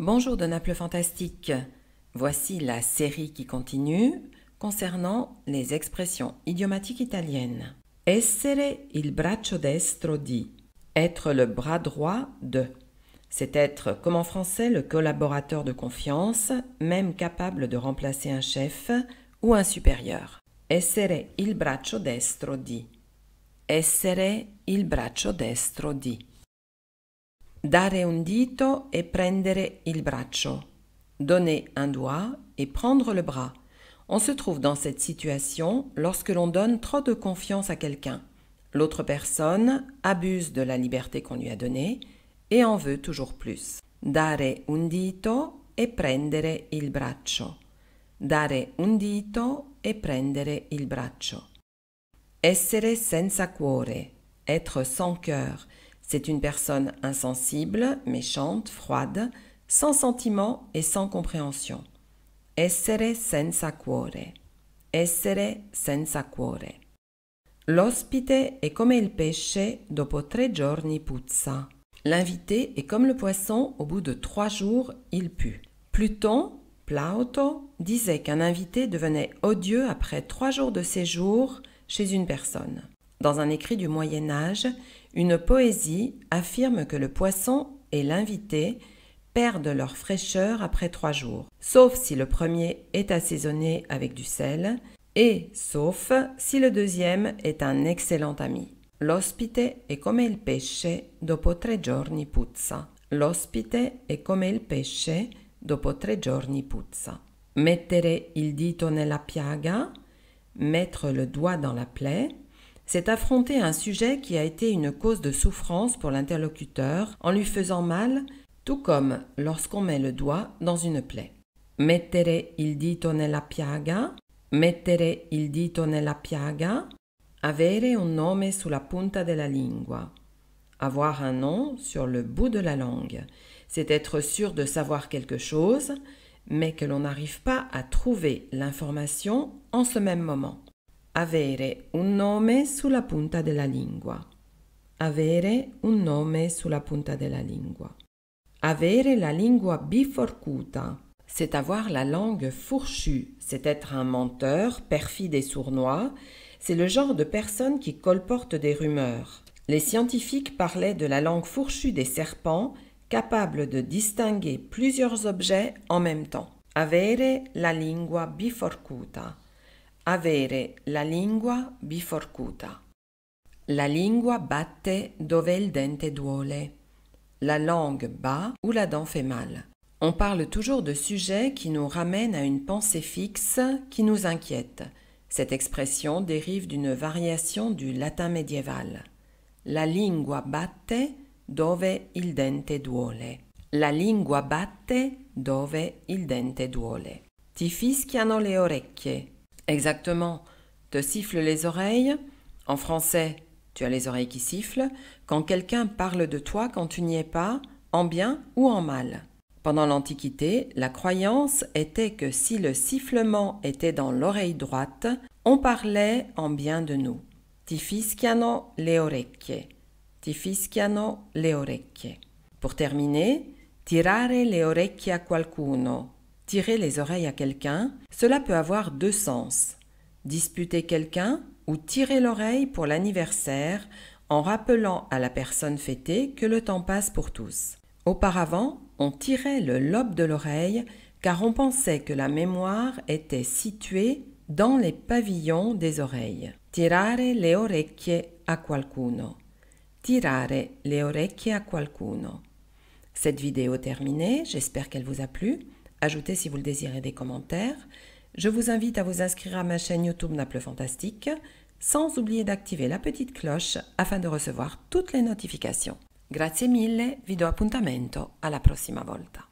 Bonjour de Naples Fantastique. Voici la série qui continue concernant les expressions idiomatiques italiennes. Essere il braccio destro di. Être le bras droit de. C'est être, comme en français, le collaborateur de confiance, même capable de remplacer un chef ou un supérieur. Essere il braccio destro di. Essere il braccio destro di. Dare un dito e prendere il braccio. Donner un doigt et prendre le bras. On se trouve dans cette situation lorsque l'on donne trop de confiance à quelqu'un. L'autre personne abuse de la liberté qu'on lui a donnée et en veut toujours plus. Dare un dito e prendere il braccio. Dare un dito e prendere il braccio. Essere senza cuore. Être sans cœur. C'est une personne insensible, méchante, froide, sans sentiment et sans compréhension. Essere senza cuore. Essere senza cuore. L'ospite è come il pesce dopo 3 giorni puzza. L'invité est comme le poisson, au bout de 3 jours, il pue. Pluton, Plauto, disait qu'un invité devenait odieux après 3 jours de séjour chez une personne. Dans un écrit du Moyen Âge, une poésie affirme que le poisson et l'invité perdent leur fraîcheur après 3 jours, sauf si le premier est assaisonné avec du sel et sauf si le deuxième est un excellent ami. L'ospite è come il pesce dopo 3 giorni puzza. L'ospite è come il pesce dopo 3 giorni puzza. Mettere il dito nella piaga, mettre le doigt dans la plaie, c'est affronter un sujet qui a été une cause de souffrance pour l'interlocuteur en lui faisant mal, tout comme lorsqu'on met le doigt dans une plaie. Mettere il dito nella piaga, mettere il dito nella piaga, avere un nome sulla punta della lingua. Avoir un nom sur le bout de la langue. C'est être sûr de savoir quelque chose, mais que l'on n'arrive pas à trouver l'information en ce même moment. Avere un nome sulla punta della lingua. Avere un nome sulla punta della lingua. Avere la lingua biforcuta. C'est avoir la langue fourchue. C'est être un menteur, perfide et sournois. C'est le genre de personne qui colporte des rumeurs. Les scientifiques parlaient de la langue fourchue des serpents, capable de distinguer plusieurs objets en même temps. Avere la lingua biforcuta. Avere la lingua biforcuta. La lingua batte dove il dente duole. La langue bat où la dent fait mal. On parle toujours de sujets qui nous ramènent à une pensée fixe qui nous inquiète. Cette expression dérive d'une variation du latin médiéval. La lingua batte dove il dente duole. La lingua batte dove il dente duole. Ti fischiano le orecchie. Exactement. Te siffle les oreilles. En français, tu as les oreilles qui sifflent. Quand quelqu'un parle de toi quand tu n'y es pas, en bien ou en mal. Pendant l'Antiquité, la croyance était que si le sifflement était dans l'oreille droite, on parlait en bien de nous. Ti fischiano le orecchie. Ti fischiano le orecchie. Pour terminer, tirare le orecchie a qualcuno. Tirer les oreilles à quelqu'un, cela peut avoir 2 sens. Disputer quelqu'un ou tirer l'oreille pour l'anniversaire en rappelant à la personne fêtée que le temps passe pour tous. Auparavant, on tirait le lobe de l'oreille car on pensait que la mémoire était située dans les pavillons des oreilles. Tirare le orecchie a qualcuno. Tirare le orecchie a qualcuno. Cette vidéo terminée, j'espère qu'elle vous a plu. Ajoutez si vous le désirez des commentaires. Je vous invite à vous inscrire à ma chaîne YouTube Naples Fantastique, sans oublier d'activer la petite cloche afin de recevoir toutes les notifications. Grazie mille, vi do appuntamento alla prossima volta.